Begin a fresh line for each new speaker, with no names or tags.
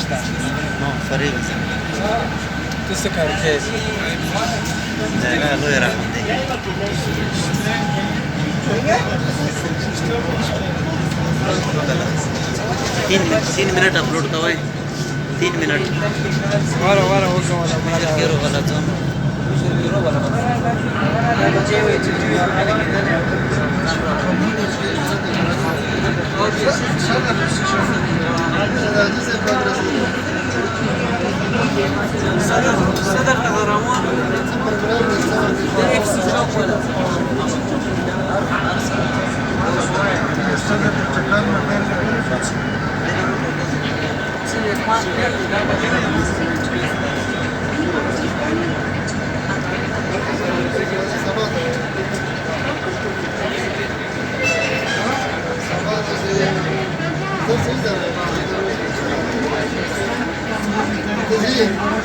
No, Fariga.
Questo è il
Lui era con te. 3 minute upload करो 3 मिनट
वाला वाला वो कौन है बड़ा
गिरो वाला तो गिरो वाला صدر الغرامات اف سي شوب ولا
Così